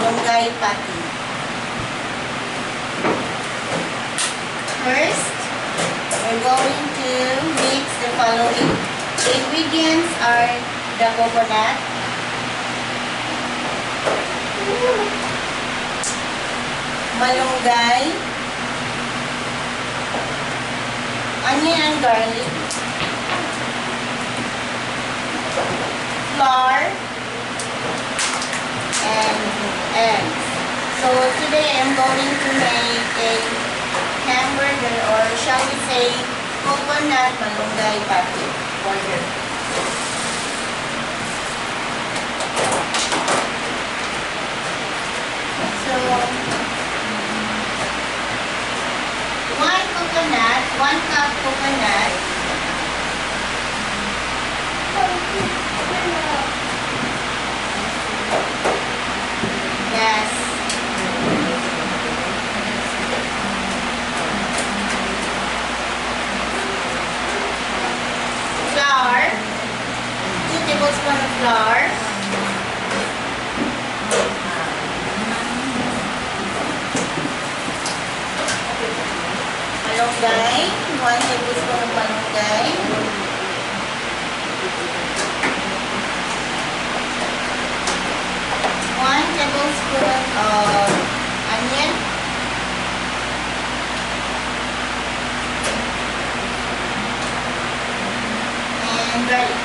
malunggay patty. First, we're going to mix the following. The ingredients are the coconut, malunggay, onion and garlic, flour, and eggs. So today I'm going to make a hamburger, or shall we say coconut malunggay patty. Order. So 1 cup coconut. Yes. Flour. 2 tablespoons of flour. Malunggay. 1 tablespoon of malunggay. 1 tablespoon of onion. And garlic.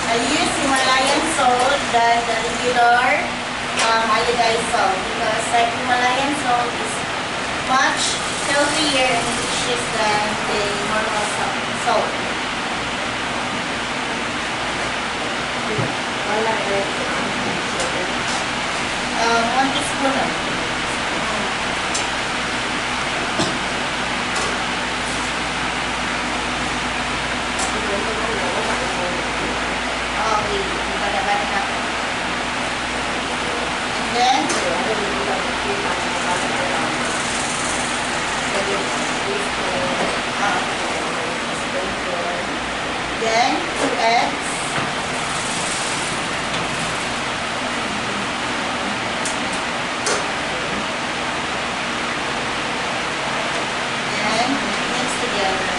I use Himalayan salt than the regular iodized salt, because Himalayan salt is much healthier and delicious than the normal salt. Wala eh. 1 teaspoon lang. Okay, bada-bada na. And then, then 2 eggs. And mix together.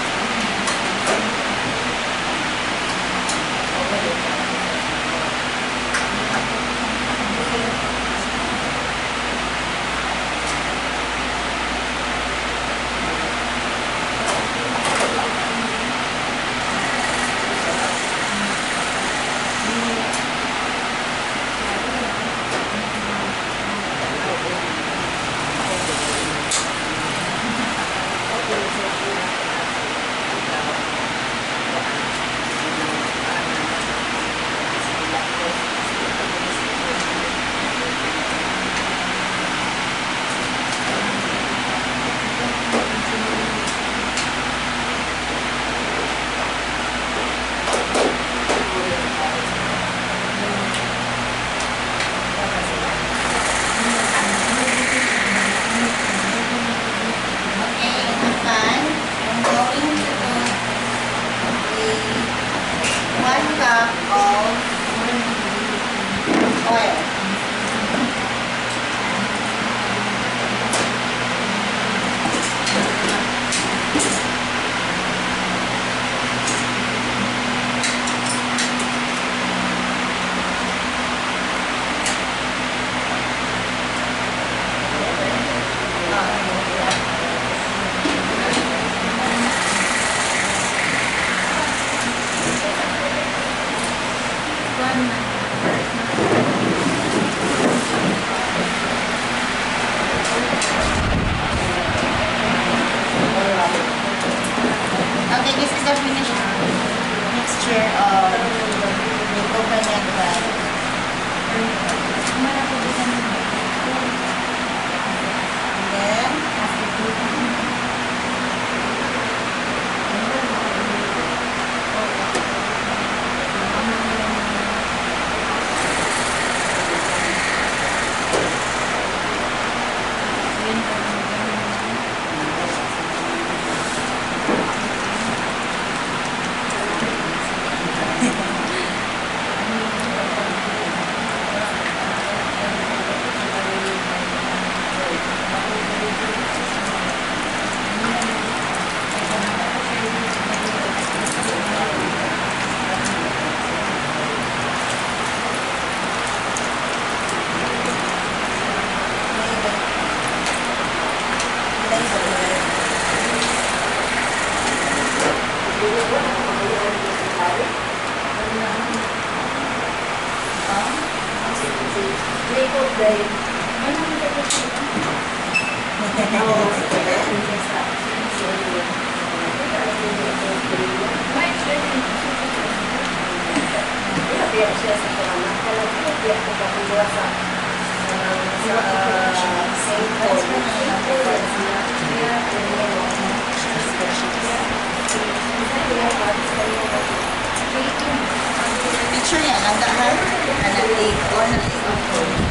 Picture yan, ang daan. Nag-take on, nag-take off.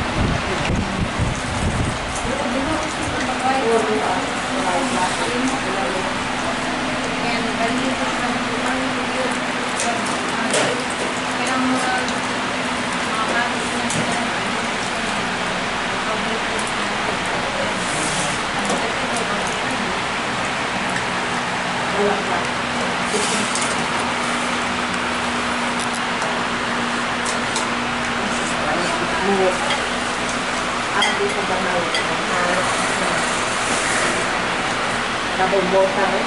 Nabubota eh.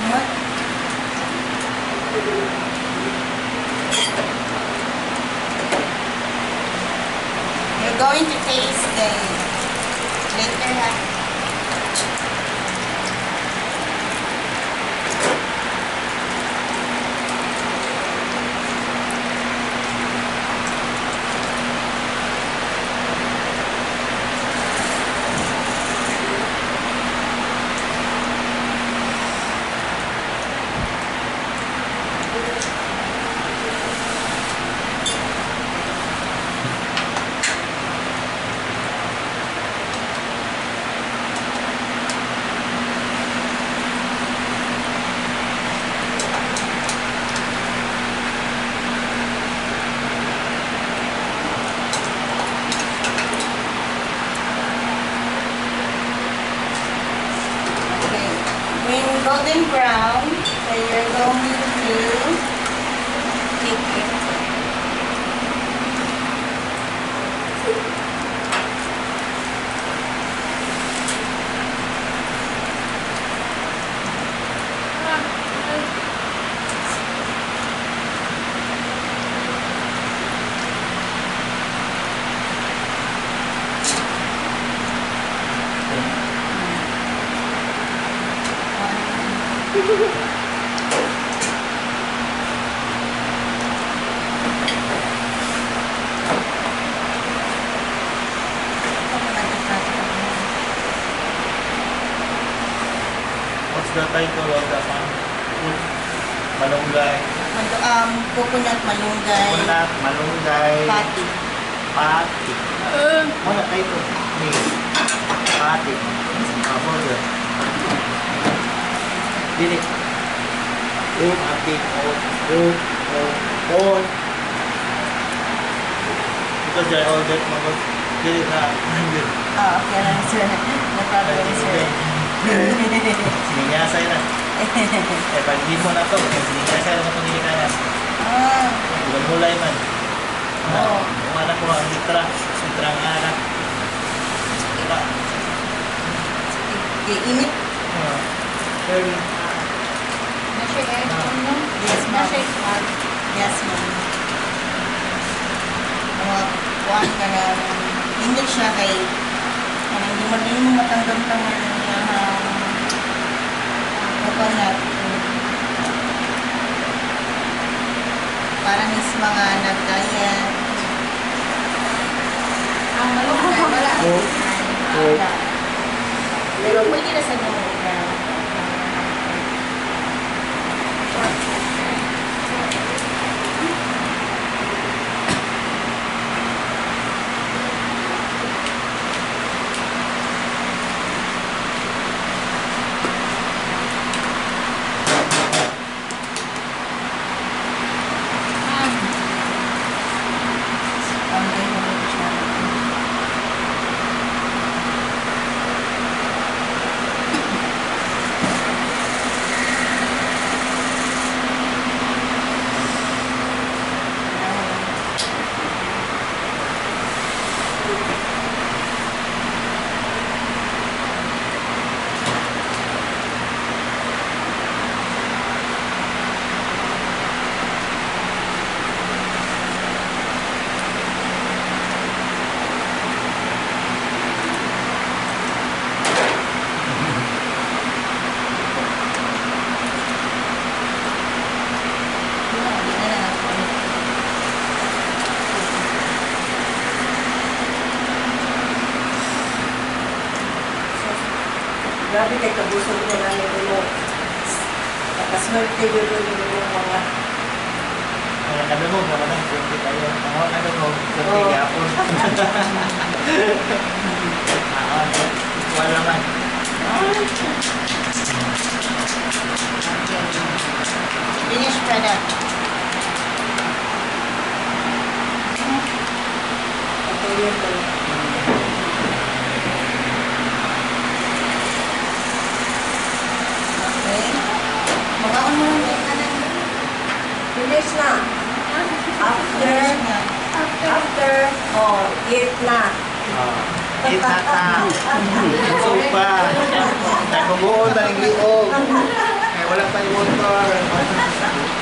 What? You're going to taste the later, ha? When golden brown, so you're going to take it. What's the title of that one? Malunggay. Coconut malunggay. Coconut, malunggay. Patty. Pati. Ano title? Ni. Pati. Burger. Dili. Pati. Oat. Because they're all that mga dili na. Okay lang, sir. No problem, sir. Sininyasay na. Pag di mo na to, sininyasay na itong nilikanan. Bukan mulai man. Kung anak ko ang litra ang anak. Init? Very. Yes, ma'am. Yes, ma'am. Kuhaan ka na, hindi siya kay, hindi mo matanggang-tangan ng coconut. Parang is mga nag-diet. Ang malunggay, wala. Pero pwede na sa nung Grabe kay kabusog na namin mo. Nakaswerte yun yung mga Ang kadamo, naman kunti tayo. Ang kadamo, kunti Oo. gapon. Wala man. Finish product. patuloy ko. Okay. Mukhaon mo lang yung kanan. Finish na. After, eat na. Eat na ta. Busog pa. Nagbubuon na ng liog. Kaya wala pa yung motor.